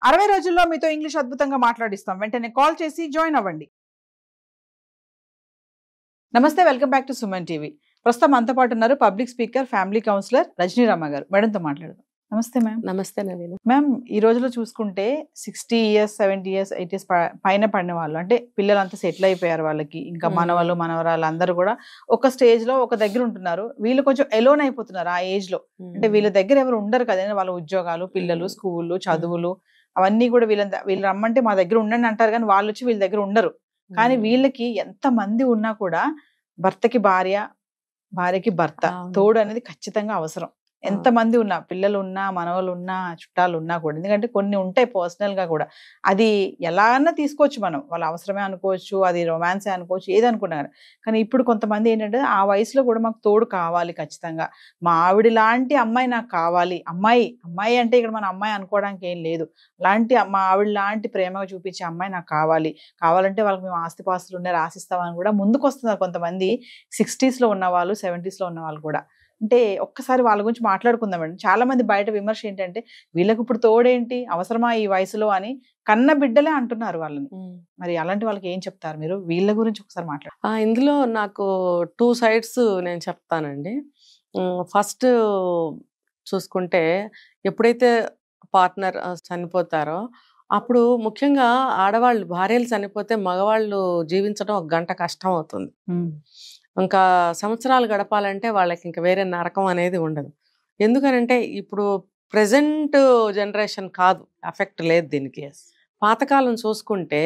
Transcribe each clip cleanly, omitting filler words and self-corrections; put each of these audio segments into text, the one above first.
60 రోజుల్లో మీతో ఇంగ్లీష్ అద్భుతంగా మాట్లాడిస్తాం. వెంటనే కాల్ చేసి జాయిన్ అవ్వండి. నమస్తే, welcome back to Suman TV. ప్రస్తుతం మనతో పాటు ఉన్నారు పబ్లిక్ స్పీకర్, ఫ్యామిలీ కౌన్సిలర్ రజనీరామ గారు. మేడంతో మాట్లాడదాం. నమస్తే మ్యామ్. నమస్తే నవీన. మ్యామ్, ఈ రోజులో చూసుకుంటే 60 ఇయర్స్ 70 ఇయర్స్ 80 ఇయర్స్ పైన పడిన వాళ్ళు, అంటే పిల్లలంతా సెటిల్ అయిపోయారు, వాళ్ళకి ఇంకా మనవాళ్ళు మనవరాళ్ళు అందరూ కూడా ఒక స్టేజ్ లో ఒక దగ్గర ఉంటున్నారు. వీళ్ళు కొంచెం ఎలోన్ అయిపోతున్నారు ఆ ఏజ్ లో. అంటే వీళ్ళ దగ్గర ఎవరు ఉండరు కదా, వాళ్ళ ఉద్యోగాలు, పిల్లలు, స్కూళ్ళు, చదువులు అవన్నీ కూడా వీళ్ళు రమ్మంటే మా దగ్గర ఉండండి అంటారు, కానీ వాళ్ళు వచ్చి వీళ్ళ దగ్గర ఉండరు. కానీ వీళ్ళకి ఎంత మంది ఉన్నా కూడా భర్తకి భార్య, భార్యకి భర్త తోడు అనేది ఖచ్చితంగా అవసరం. ఎంత మంది ఉన్నా, పిల్లలు ఉన్నా, మనవలు ఉన్నా, చుట్టాలు ఉన్నా కూడా. ఎందుకంటే కొన్ని ఉంటాయి పర్సనల్ గా కూడా, అది ఎలా అన్నా తీసుకోవచ్చు మనం, వాళ్ళ అవసరమే అనుకోవచ్చు, అది రొమాన్సే అనుకోవచ్చు, ఏది అనుకున్నారు. కానీ ఇప్పుడు కొంతమంది ఏంటంటే ఆ వయసులో కూడా మాకు తోడు కావాలి ఖచ్చితంగా, మా ఆవిడ లాంటి అమ్మాయి నాకు కావాలి. అమ్మాయి అమ్మాయి అంటే ఇక్కడ మన అమ్మాయి అనుకోవడానికి ఏం లేదు, అలాంటి మా ఆవిడ లాంటి ప్రేమగా చూపించే అమ్మాయి నాకు కావాలంటే వాళ్ళకి మేము ఆస్తిపాస్తులు ఉన్నాయి రాసిస్తామని కూడా ముందుకు వస్తున్నారు కొంతమంది. 60s లో ఉన్న వాళ్ళు, 70s లో ఉన్న వాళ్ళు కూడా. అంటే ఒక్కసారి వాళ్ళ గురించి మాట్లాడుకుందాం మేడం. చాలా మంది బయట విమర్శ ఏంటంటే వీళ్ళకి ఇప్పుడు తోడేంటి, అవసరమా ఈ వయసులో అని కన్న బిడ్డలే అంటున్నారు వాళ్ళని. మరి అలాంటి వాళ్ళకి ఏం చెప్తారు మీరు? వీళ్ళ గురించి ఒకసారి మాట్లాడు. ఇందులో నాకు 2 సైడ్స్ నేను చెప్తానండి. ఫస్ట్ చూసుకుంటే, ఎప్పుడైతే పార్ట్నర్ చనిపోతారో అప్పుడు ముఖ్యంగా ఆడవాళ్ళు, భార్యలు చనిపోతే మగవాళ్ళు జీవించడం 1 గంట కష్టం అవుతుంది. ఇంకా సంవత్సరాలు గడపాలంటే వాళ్ళకి ఇంకా వేరే నరకం అనేది ఉండదు. ఎందుకనంటే ఇప్పుడు ప్రెజెంట్ జనరేషన్ కాదు, ఎఫెక్ట్ లేదు దీనికి. పాతకాలం చూసుకుంటే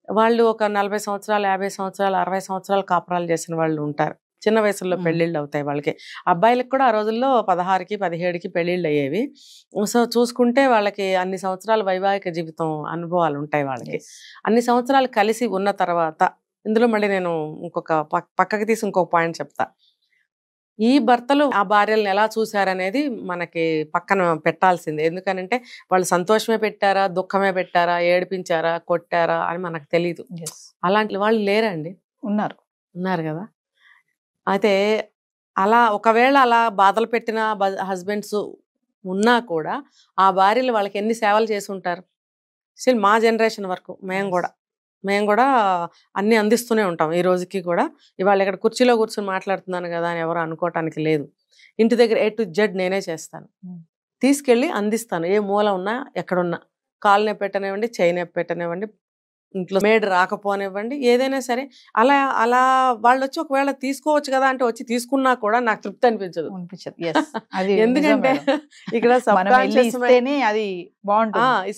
వాళ్ళు ఒక 40 సంవత్సరాలు, 50 సంవత్సరాలు, 60 సంవత్సరాలు కాపురాలు చేసిన వాళ్ళు ఉంటారు. చిన్న వయసులో పెళ్ళిళ్ళు అవుతాయి వాళ్ళకి. అబ్బాయిలకు కూడా ఆ రోజుల్లో 16కి 17కి పెళ్ళిళ్ళు అయ్యేవి. సో చూసుకుంటే వాళ్ళకి అన్ని సంవత్సరాల వైవాహిక జీవితం అనుభవాలు ఉంటాయి వాళ్ళకి. అన్ని సంవత్సరాలు కలిసి ఉన్న తర్వాత, ఇందులో మళ్ళీ నేను ఇంకొక పక్కకి తీసి ఇంకొక పాయింట్ చెప్తా. ఈ భర్తలు ఆ భార్యలను ఎలా చూశారనేది మనకి పక్కన పెట్టాల్సిందే. ఎందుకనంటే వాళ్ళు సంతోషమే పెట్టారా, దుఃఖమే పెట్టారా, ఏడిపించారా, కొట్టారా అని మనకు తెలీదు. అలాంటి వాళ్ళు లేరండి, ఉన్నారు కదా. అయితే అలా ఒకవేళ అలా బాధలు పెట్టిన హస్బెండ్స్ ఉన్నా కూడా ఆ భార్యలు వాళ్ళకి ఎన్ని సేవలు చేసి ఉంటారు. స్టిల్ మా జనరేషన్ వరకు మేము కూడా అన్ని అందిస్తూనే ఉంటాం ఈ రోజుకి కూడా. ఇవాళ ఇక్కడ కుర్చీలో కూర్చొని మాట్లాడుతున్నాను కదా అని ఎవరు అనుకోవటానికి లేదు. ఇంటి దగ్గర A to Z నేనే చేస్తాను, తీసుకెళ్ళి అందిస్తాను. ఏ మూల ఉన్నా, ఎక్కడున్నా, కాలు నొప్పి పెట్టనివ్వండి, చేయి నొప్పి పెట్టనివ్వండి, ఇంట్లో మేడ్ రాకపోనివ్వండి, ఏదైనా సరే. అలా వాళ్ళు వచ్చి ఒకవేళ తీసుకోవచ్చు కదా అంటే వచ్చి తీసుకున్నా కూడా నాకు తృప్తి అనిపించదు. ఎందుకంటే ఇక్కడ ఈ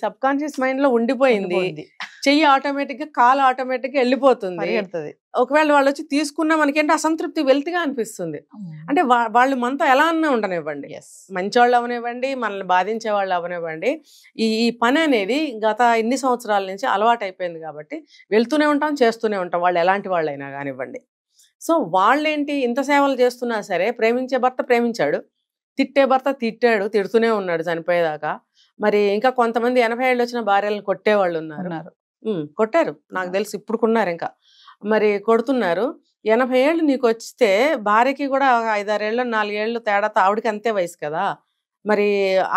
సబ్ కాన్షియస్ మైండ్ లో ఉండిపోయింది. చెయ్యి ఆటోమేటిక్ గా, కాలు ఆటోమేటిక్ గా వెళ్ళిపోతుంది. ఒకవేళ వాళ్ళు వచ్చి తీసుకున్నా మనకేంటి అసంతృప్తి, వెల్తిగా అనిపిస్తుంది. అంటే వాళ్ళు మనతో ఎలా అన్నా ఉండనివ్వండి, మంచివాళ్ళు అవనివ్వండి, మనల్ని బాధించే వాళ్ళు అవనివ్వండి, ఈ పని అనేది గత ఇన్ని సంవత్సరాల నుంచి అలవాటు అయిపోయింది కాబట్టి వెళ్తూనే ఉంటాం, చేస్తూనే ఉంటాం, వాళ్ళు ఎలాంటి వాళ్ళైనా కానివ్వండి. సో వాళ్ళేంటి ఇంత సేవలు చేస్తున్నా సరే, ప్రేమించే భర్త ప్రేమించాడు, తిట్టే భర్త తిట్టాడు, తిడుతూనే ఉన్నాడు చనిపోయేదాకా. మరి ఇంకా కొంతమంది 80 ఏళ్ళు వచ్చిన భార్యలను కొట్టేవాళ్ళు ఉన్నారు. కొట్టారు, నాకు తెలిసి ఇప్పుడుకున్నారు, ఇంకా మరి కొడుతున్నారు. 80 ఏళ్ళు నీకు వస్తే భార్యకి కూడా 5-6 ఏళ్ళు 4 ఏళ్ళు తేడాతో ఆవిడకి అంతే వయసు కదా. మరి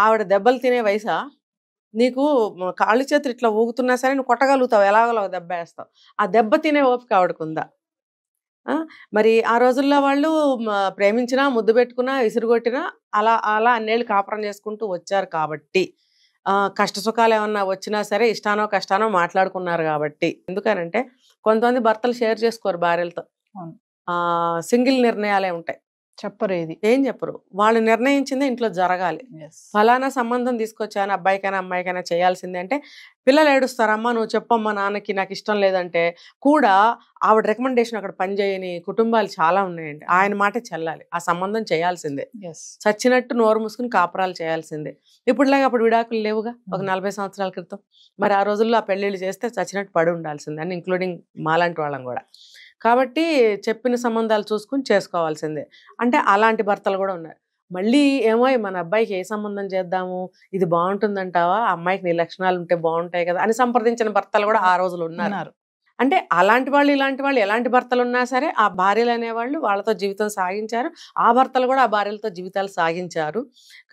ఆవిడ దెబ్బలు తినే వయసా? నీకు కాళ్ళు చేతులు ఇట్లా ఊగుతున్నా సరే నువ్వు కొట్టగలుగుతావు, ఎలాగోలా దెబ్బ వేస్తావు. ఆ దెబ్బ తినే ఓపిక ఆవిడకుందా? మరి ఆ రోజుల్లో వాళ్ళు ప్రేమించినా, ముద్దు పెట్టుకున్నా, విసురుగొట్టినా అలా అన్నేళ్ళు కాపురం చేసుకుంటూ వచ్చారు కాబట్టి, కష్ట సుఖాలు ఏమన్నా వచ్చినా సరే ఇష్టానో కష్టానో మాట్లాడుకున్నారు కాబట్టి. ఎందుకనంటే కొంతమంది భర్తలు షేర్ చేసుకోరు భార్యలతో, సింగిల్ నిర్ణయాలే ఉంటాయి, ఏం చెప్పరు. వాళ్ళు నిర్ణయించిందే ఇంట్లో జరగాలి. ఫలానా సంబంధం తీసుకొచ్చాను, అబ్బాయికైనా అమ్మాయికైనా చేయాల్సిందే అంటే పిల్లలు ఏడుస్తారమ్మా, నువ్వు చెప్పమ్మా నాన్నకి, నాకు ఇష్టం లేదంటే కూడా ఆవిడ రికమెండేషన్ అక్కడ పనిచేయని కుటుంబాలు చాలా ఉన్నాయండి. ఆయన మాట చెల్లాలి, ఆ సంబంధం చేయాల్సిందే, చచ్చినట్టు నోరు మూసుకుని కాపురాలు చేయాల్సిందే. ఇప్పుడులాగా అప్పుడు విడాకులు లేవుగా, ఒక 40 సంవత్సరాల క్రితం. మరి ఆ రోజుల్లో ఆ పెళ్ళిళ్ళు చేస్తే చచ్చినట్టు పడి ఉండాల్సిందే అని, ఇంక్లూడింగ్ మాలాంటి వాళ్ళం కూడా. కాబట్టి చెప్పిన సంబంధాలు చూసుకుని చేసుకోవాల్సిందే. అంటే అలాంటి భర్తలు కూడా ఉన్నారు. మళ్ళీ ఏమో మన అబ్బాయికి ఏ సంబంధం చేద్దాము, ఇది బాగుంటుందంటావా, అమ్మాయికి నీ లక్షణాలు ఉంటే బాగుంటాయి కదా అని సంప్రదించిన భర్తలు కూడా ఆ రోజులు ఉన్నారు. అంటే అలాంటి వాళ్ళు, ఇలాంటి వాళ్ళు, ఎలాంటి భర్తలు ఉన్నా సరే ఆ భార్యలు అనేవాళ్ళు వాళ్ళతో జీవితం సాగించారు, ఆ భర్తలు కూడా ఆ భార్యలతో జీవితాలు సాగించారు.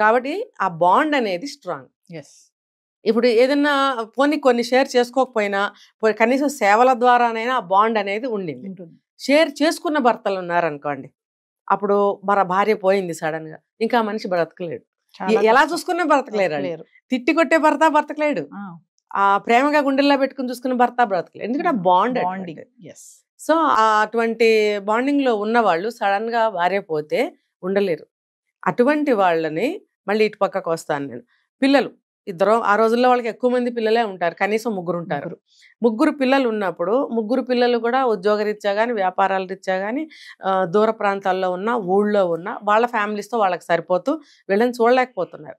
కాబట్టి ఆ బాండ్ అనేది స్ట్రాంగ్. ఇప్పుడు ఏదన్నా కొన్ని షేర్ చేసుకోకపోయినా కనీసం సేవల ద్వారానైనా ఆ బాండ్ అనేది ఉండింది. షేర్ చేసుకున్న భర్తలు ఉన్నారనుకోండి, అప్పుడు భార్య పోయింది సడన్ గా, ఇంకా మనిషి బ్రతకలేడు. ఎలా చూసుకున్నా బ్రతకలేరు. తిట్టి కొట్టే భర్త బ్రతకలేడు, ఆ ప్రేమగా గుండెల్లో పెట్టుకుని చూసుకున్న భర్త బ్రతకలేడు. ఎందుకంటే ఆ బాండింగ్. సో అటువంటి బాండింగ్ లో ఉన్న వాళ్ళు సడన్ గా భార్య పోతే ఉండలేరు. అటువంటి వాళ్ళని మళ్ళీ ఇటు పక్కకు వస్తాను నేను. పిల్లలు ఇద్దరు, ఆ రోజుల్లో వాళ్ళకి ఎక్కువ మంది పిల్లలే ఉంటారు, కనీసం 3 ఉంటారు. 3 పిల్లలు ఉన్నప్పుడు 3 పిల్లలు కూడా ఉద్యోగరీత్యా కానీ వ్యాపారాల రీత్యా కానీ దూర ప్రాంతాల్లో ఉన్న, ఊళ్ళో ఉన్న వాళ్ళ ఫ్యామిలీస్తో వాళ్ళకి సరిపోతూ వీళ్ళని చూడలేకపోతున్నారు.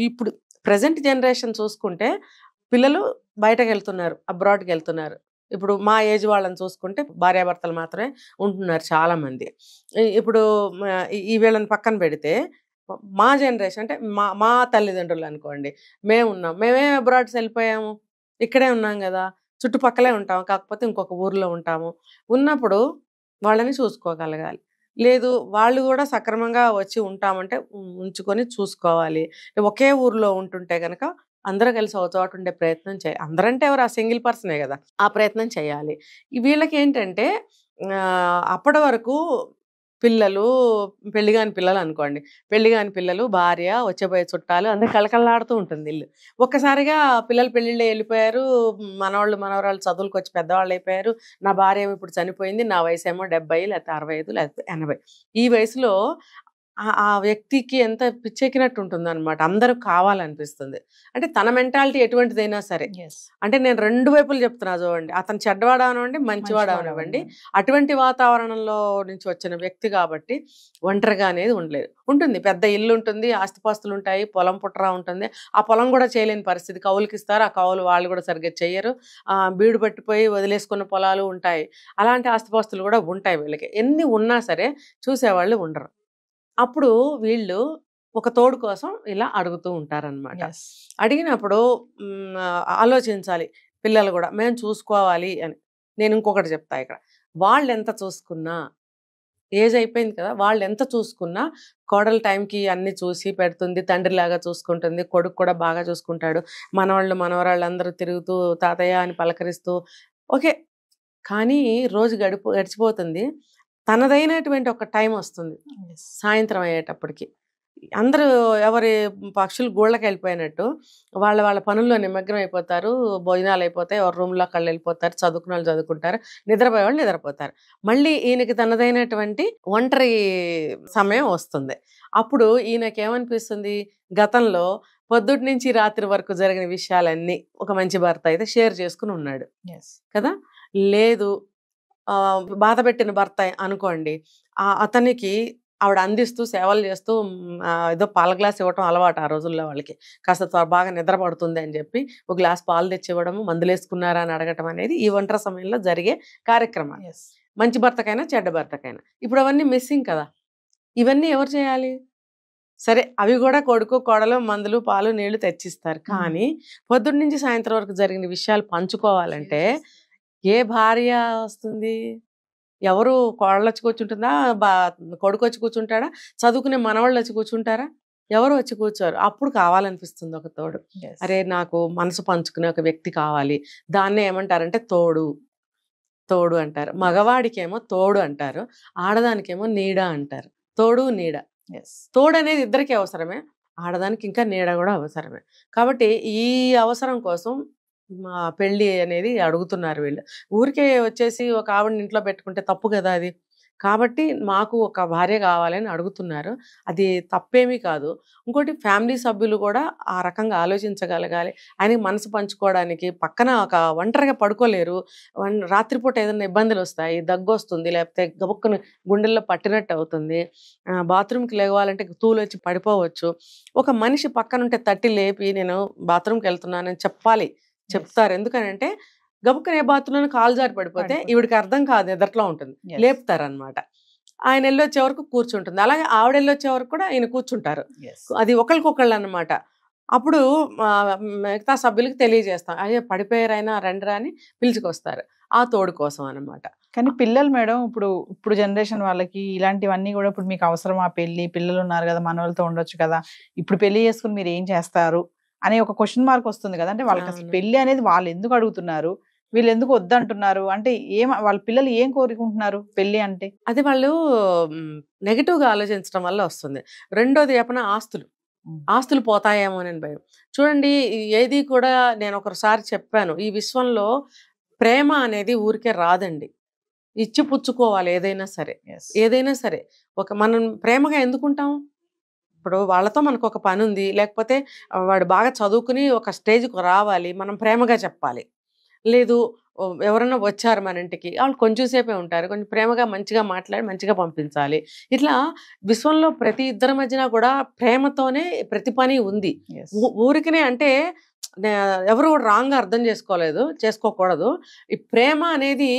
ఇప్పుడు ప్రజెంట్ జనరేషన్ చూసుకుంటే పిల్లలు బయటకు వెళ్తున్నారు, అబ్రాడ్కి వెళ్తున్నారు. ఇప్పుడు మా ఏజ్ వాళ్ళని చూసుకుంటే భార్యాభర్తలు మాత్రమే ఉంటున్నారు చాలా మంది. ఇప్పుడు ఈ వీళ్ళని పక్కన పెడితే మా జనరేషన్ అంటే మా తల్లిదండ్రులు అనుకోండి, మేమే అబ్రాడ్స్ వెళ్ళిపోయాము, ఇక్కడే ఉన్నాం కదా, చుట్టుపక్కలే ఉంటాము, కాకపోతే ఇంకొక ఊర్లో ఉంటాము. ఉన్నప్పుడు వాళ్ళని చూసుకోగలగాలి. లేదు వాళ్ళు కూడా సక్రమంగా వచ్చి ఉంటామంటే ఉంచుకొని చూసుకోవాలి. ఒకే ఊర్లో ఉంటుంటే కనుక అందరూ కలిసి ఒక చోట ఉండే ప్రయత్నం చేయాలి. అందరంటే ఎవరు, ఆ సింగిల్ పర్సనే కదా, ఆ ప్రయత్నం చేయాలి. వీళ్ళకి ఏంటంటే అప్పటి వరకు పిల్లలు, పెళ్లిగాని పిల్లలు అనుకోండి, పెళ్లిగాని పిల్లలు, భార్య, వచ్చేపోయే చుట్టాలు, అందరూ కళకళలాడుతూ ఉంటుంది ఇల్లు. ఒక్కసారిగా పిల్లలు పెళ్లిళ్ళే వెళ్ళిపోయారు, మనవాళ్ళు మనవరాళ్ళు చదువులకు వచ్చి పెద్దవాళ్ళు అయిపోయారు, నా భార్య ఏమో ఇప్పుడు చనిపోయింది, నా వయసు ఏమో 70 లేకపోతే 65 లేకపోతే 80. ఈ వయసులో ఆ వ్యక్తికి ఎంత పిచ్చెక్కినట్టు ఉంటుంది అనమాట. అందరూ కావాలనిపిస్తుంది. అంటే తన మెంటాలిటీ ఎటువంటిదైనా సరే, అంటే నేను 2 వైపులు చెప్తున్నా చూడండి, అతను చెడ్డవాడు అవనివ్వండి, మంచివాడు అవనివ్వండి, అటువంటి వాతావరణంలో నుంచి వచ్చిన వ్యక్తి కాబట్టి ఒంటరిగా అనేది ఉంటుంది. పెద్ద ఇల్లు ఉంటుంది, ఆస్తిపాస్తులు ఉంటాయి, పొలం పుట్రా ఉంటుంది, ఆ పొలం కూడా చేయలేని పరిస్థితి, కౌలుకి ఇస్తారు, ఆ కౌలు వాళ్ళు కూడా సరిగ్గా చెయ్యరు, బీడు పట్టిపోయి వదిలేసుకున్న పొలాలు ఉంటాయి, అలాంటి ఆస్తిపాస్తులు కూడా ఉంటాయి. వీళ్ళకి ఎన్ని ఉన్నా సరే చూసేవాళ్ళు ఉండరు. అప్పుడు వీళ్ళు ఒక తోడు కోసం ఇలా అడుగుతూ ఉంటారనమాట. అడిగినప్పుడు ఆలోచించాలి పిల్లలు కూడా, మేము చూసుకోవాలి అని. నేను ఇంకొకటి చెప్తా ఇక్కడ, వాళ్ళు ఎంత చూసుకున్నా, ఏజ్ అయిపోయింది కదా, వాళ్ళు ఎంత చూసుకున్నా కోడలు టైంకి అన్ని చూసి పెడుతుంది, తండ్రిలాగా చూసుకుంటుంది, కొడుకు కూడా బాగా చూసుకుంటాడు, మనవాళ్ళు మనవరాళ్ళు అందరూ తిరుగుతూ తాతయ్య అని పలకరిస్తూ ఓకే. కానీ రోజు గడిచిపోతుంది, తనదైనటువంటి ఒక టైం వస్తుంది సాయంత్రం అయ్యేటప్పటికి, అందరూ ఎవరి పక్షులు గూళ్ళకి వెళ్ళిపోయినట్టు వాళ్ళ పనుల్లో నిమగ్నం అయిపోతారు, భోజనాలు అయిపోతాయి, ఎవరి రూమ్లో కళ్ళు వెళ్ళిపోతారు, చదువుకున్న వాళ్ళు చదువుకుంటారు, నిద్రపోయే వాళ్ళు నిద్రపోతారు. మళ్ళీ ఈయనకి తనదైనటువంటి ఒంటరి సమయం వస్తుంది. అప్పుడు ఈయనకి ఏమనిపిస్తుంది, గతంలో పొద్దుటి నుంచి రాత్రి వరకు జరిగిన విషయాలన్నీ ఒక మంచి భర్త అయితే షేర్ చేసుకుని ఉన్నాడు కదా, లేదు బాధ పెట్టిన భర్త అనుకోండి, అతనికి ఆవిడ అందిస్తూ సేవలు చేస్తూ ఏదో పాల గ్లాస్ ఇవ్వటం అలవాటు ఆ రోజుల్లో వాళ్ళకి, కాస్త బాగా నిద్ర పడుతుంది అని చెప్పి ఒక గ్లాస్ పాలు తెచ్చి ఇవ్వడము, మందులు వేసుకున్నారా అని అడగటం అనేది ఈ ఒంటరి సమయంలో జరిగే కార్యక్రమాలు, మంచి భర్తకైనా చెడ్డ భర్తకైనా. ఇప్పుడు అవన్నీ మిస్సింగ్ కదా, ఇవన్నీ ఎవరు చేయాలి? సరే అవి కూడా కొడుకు కోడలు మందులు పాలు నీళ్లు తెచ్చిస్తారు, కానీ పొద్దున్న నుంచి సాయంత్రం వరకు జరిగిన విషయాలు పంచుకోవాలంటే ఏ భార్య వస్తుంది? ఎవరు కోడలు వచ్చి కూర్చుంటుందా, కొడుకు వచ్చి కూర్చుంటాడా, చదువుకునే మనవాళ్ళు వచ్చి కూర్చుంటారా? ఎవరు వచ్చి కూర్చోరు. అప్పుడు కావాలనిపిస్తుంది ఒక తోడు. అరే నాకు మనసు పంచుకునే ఒక వ్యక్తి కావాలి, దాన్నే ఏమంటారంటే తోడు అంటారు. మగవాడికేమో తోడు అంటారు, ఆడదానికేమో నీడ అంటారు. తోడు నీడ, తోడు అనేది ఇద్దరికి అవసరమే, ఆడదానికి ఇంకా నీడ కూడా అవసరమే. కాబట్టి ఈ అవసరం కోసం పెళ్ళి అనేది అడుగుతున్నారు వీళ్ళు. ఊరికే వచ్చేసి ఒక ఆవిడని ఇంట్లో పెట్టుకుంటే తప్పు కదా అది. కాబట్టి మాకు ఒక భార్య కావాలని అడుగుతున్నారు, అది తప్పేమీ కాదు. ఇంకోటి ఫ్యామిలీ సభ్యులు కూడా ఆ రకంగా ఆలోచించగలగాలి. ఆయనకి మనసు పంచుకోవడానికి పక్కన ఒక ఒంటరిగా పడుకోలేరు, రాత్రిపూట ఏదైనా ఇబ్బందులు వస్తాయి, దగ్గు వస్తుంది, లేకపోతే గబుక్కుని గుండెల్లో పట్టినట్టు అవుతుంది, బాత్రూమ్కి లేవాలంటే తూలు వచ్చి పడిపోవచ్చు. ఒక మనిషి పక్కనుంటే తట్టి లేపి నేను బాత్రూమ్కి వెళ్తున్నానని చెప్తారు. ఎందుకనంటే గబుక్కనే బాత్రూంలో కాలు జారి పడిపోతే ఈవిడికి అర్థం కాదు, ఎదట్లో ఉంటుంది, లేపుతారనమాట. ఆయన వెళ్ళొచ్చే వరకు కూర్చుంటుంది, అలాగే ఆవిడ వెళ్ళొచ్చే వరకు కూడా ఆయన కూర్చుంటారు. అది ఒకళ్ళకొకళ్ళు అనమాట. అప్పుడు మిగతా సభ్యులకి తెలియజేస్తాం, అయ్యో పడిపోయారు అయినా రండిరా అని పిలుచుకొస్తారు, ఆ తోడు కోసం అనమాట. కానీ పిల్లలు మేడం, ఇప్పుడు జనరేషన్ వాళ్ళకి ఇలాంటివన్నీ కూడా ఇప్పుడు మీకు అవసరమా? పిల్లలు ఉన్నారు కదా, మనవాళ్ళతో ఉండొచ్చు కదా, ఇప్పుడు పెళ్లి చేసుకుని మీరు ఏం చేస్తారు అనే ఒక క్వశ్చన్ మార్క్ వస్తుంది కదా. అంటే వాళ్ళకి అసలు పెళ్లి అనేది వాళ్ళు ఎందుకు అడుగుతున్నారు, వీళ్ళు ఎందుకు వద్దంటున్నారు, అంటే వాళ్ళ పిల్లలు ఏం కోరుకుంటున్నారు పెళ్లి అంటే? అది వాళ్ళు నెగటివ్ గా ఆలోచించడం వల్ల వస్తుంది. రెండోది చెప్పిన ఆస్తులు పోతాయేమో అని భయం. చూడండి, ఏది కూడా నేను ఒకసారి చెప్పాను, ఈ విశ్వంలో ప్రేమ అనేది ఊరికే రాదండి, ఇచ్చి పుచ్చుకోవాలి. ఏదైనా సరే మనం ప్రేమగా ఎందుకుంటాం? ఇప్పుడు వాళ్ళతో మనకు ఒక పని ఉంది, లేకపోతే వాడు బాగా చదువుకుని ఒక స్టేజ్కి రావాలి, మనం ప్రేమగా చెప్పాలి. లేదు, ఎవరైనా వచ్చారు మన ఇంటికి, వాళ్ళు కొంచెం సేపే ఉంటారు, కొంచెం ప్రేమగా మంచిగా మాట్లాడి మంచిగా పంపించాలి. ఇట్లా విశ్వంలో ప్రతి ఇద్దరి మధ్యన కూడా ప్రేమతోనే ప్రతి పని ఉంది. ఊరికనే అంటే ఎవరు కూడా రాంగ్గా అర్థం చేసుకోకూడదు. ఈ ప్రేమ అనేది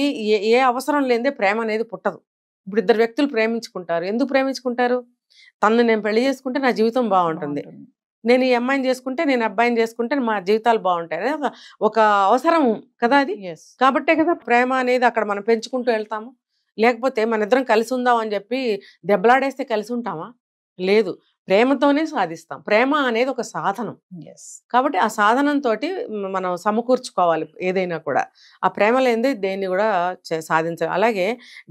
ఏ అవసరం లేదే ప్రేమ అనేది పుట్టదు. ఇప్పుడు ఇద్దరు వ్యక్తులు ప్రేమించుకుంటారు, ఎందుకు ప్రేమించుకుంటారు? తనను నేను పెళ్లి చేసుకుంటే నా జీవితం బాగుంటుంది, నేను ఈ అమ్మాయిని చేసుకుంటే, నేను అబ్బాయిని చేసుకుంటే మా జీవితాలు బాగుంటాయి, ఒక అవసరం కదా అది. కాబట్టే కదా ప్రేమ అనేది అక్కడ మనం పెంచుకుంటూ వెళ్తాము. లేకపోతే మన ఇద్దరం కలిసి ఉందాం అని చెప్పి దెబ్బలాడేస్తే కలిసి ఉంటామా? లేదు, ప్రేమతోనే సాధిస్తాం. ప్రేమ అనేది ఒక సాధనం. కాబట్టి ఆ సాధనంతో మనం సమకూర్చుకోవాలి ఏదైనా కూడా. ఆ ప్రేమ లేనిదే దేన్ని కూడా సాధించాలి. అలాగే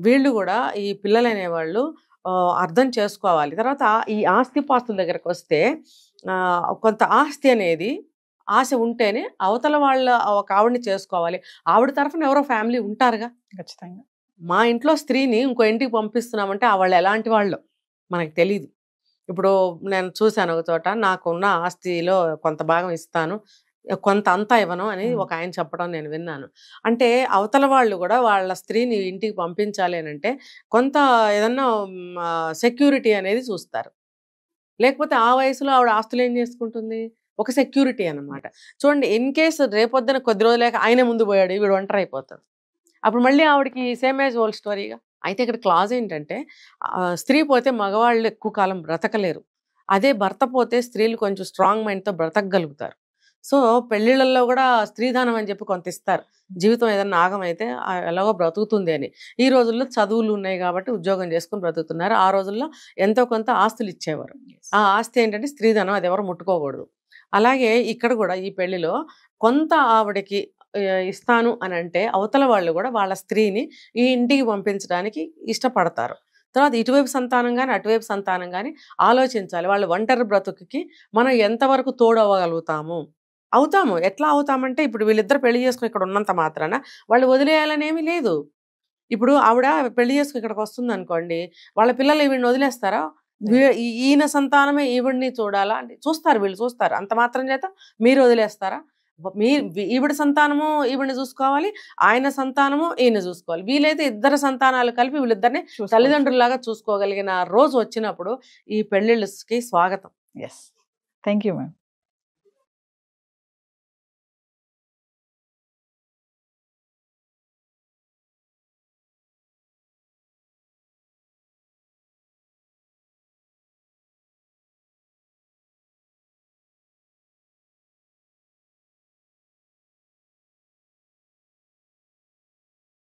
వీళ్ళు కూడా, ఈ పిల్లలు అనేవాళ్ళు అర్థం చేసుకోవాలి. తర్వాత ఈ ఆస్తిపాస్తుల దగ్గరకు వస్తే, కొంత ఆస్తి అనేది ఆశ ఉంటేనే అవతల వాళ్ళ ఒక ఆవిడని చేసుకోవాలి. ఆవిడ తరఫున ఎవరో ఫ్యామిలీ ఉంటారుగా ఖచ్చితంగా. మా ఇంట్లో స్త్రీని ఇంకో ఇంటికి పంపిస్తున్నామంటే వాళ్ళు ఎలాంటి వాళ్ళు మనకు తెలియదు. ఇప్పుడు నేను చూశాను ఒక చోట, నాకున్న ఆస్తిలో కొంత భాగం ఇస్తాను, కొంత అంతా ఇవ్వను అని ఒక ఆయన చెప్పడం నేను విన్నాను. అంటే అవతల వాళ్ళు కూడా వాళ్ళ స్త్రీని ఇంటికి పంపించాలి అని అంటే కొంత ఏదన్నా సెక్యూరిటీ అనేది చూస్తారు. లేకపోతే ఆ వయసులో ఆవిడ ఆస్తులు ఏం చేసుకుంటుంది? ఒక సెక్యూరిటీ అన్నమాట. చూడండి, ఇన్ కేసు రేపొద్దున కొద్ది రోజులేక ఆయనే ముందు పోయాడు, వీడు ఒంటరి అయిపోతాడు, అప్పుడు మళ్ళీ ఆవిడకి సేమ్ ఏజ్ ఓల్డ్ స్టోరీగా. అయితే ఇక్కడ క్లాజ్ ఏంటంటే, స్త్రీ పోతే మగవాళ్ళు ఎక్కువ కాలం బ్రతకలేరు, అదే భర్త పోతే స్త్రీలు కొంచెం స్ట్రాంగ్ మైండ్తో బ్రతకగలుగుతారు. సో పెళ్ళిళ్ళల్లో కూడా స్త్రీధనం అని చెప్పి కొంత ఇస్తారు, జీవితం ఏదైనా ఆగమైతే ఎలాగో బ్రతుకుతుంది అని. ఈ రోజుల్లో చదువులు ఉన్నాయి కాబట్టి ఉద్యోగం చేసుకుని బ్రతుకుతున్నారు. ఆ రోజుల్లో ఎంతో కొంత ఆస్తులు ఇచ్చేవారు. ఆ ఆస్తి ఏంటంటే స్త్రీధనం, అది ఎవరు ముట్టుకోకూడదు. అలాగే ఇక్కడ కూడా ఈ పెళ్లిలో కొంత ఆవిడకి ఇస్తాను అని అంటే అవతల వాళ్ళు కూడా వాళ్ళ స్త్రీని ఈ ఇంటికి పంపించడానికి ఇష్టపడతారు. తర్వాత ఇటువైపు సంతానం కానీ అటువైపు సంతానం కానీ ఆలోచించాలి. వాళ్ళు ఒంటరి బ్రతుకుకి మనం ఎంతవరకు తోడవగలుగుతాము. ఎట్లా అవుతామంటే, ఇప్పుడు వీళ్ళిద్దరు పెళ్లి చేసుకుని ఇక్కడ ఉన్నంత మాత్రాన వాళ్ళు వదిలేయాలని ఏమీ లేదు. ఇప్పుడు ఆవిడ పెళ్లి చేసుకుని ఇక్కడికి వస్తుంది అనుకోండి, వాళ్ళ పిల్లలు ఈవిడిని వదిలేస్తారా? ఈయన సంతానమే ఈవిడిని చూడాలా అంటే చూస్తారు, వీళ్ళు చూస్తారు. అంత మాత్రం చేత మీరు వదిలేస్తారా? ఈవిడ సంతానము ఈవిడిని చూసుకోవాలి, ఆయన సంతానము ఈయన చూసుకోవాలి. వీలైతే ఇద్దరు సంతానాలు కలిపి వీళ్ళిద్దరిని తల్లిదండ్రులాగా చూసుకోగలిగిన రోజు వచ్చినప్పుడు ఈ పెళ్లిళ్ళకి స్వాగతం. Thank you ma'am.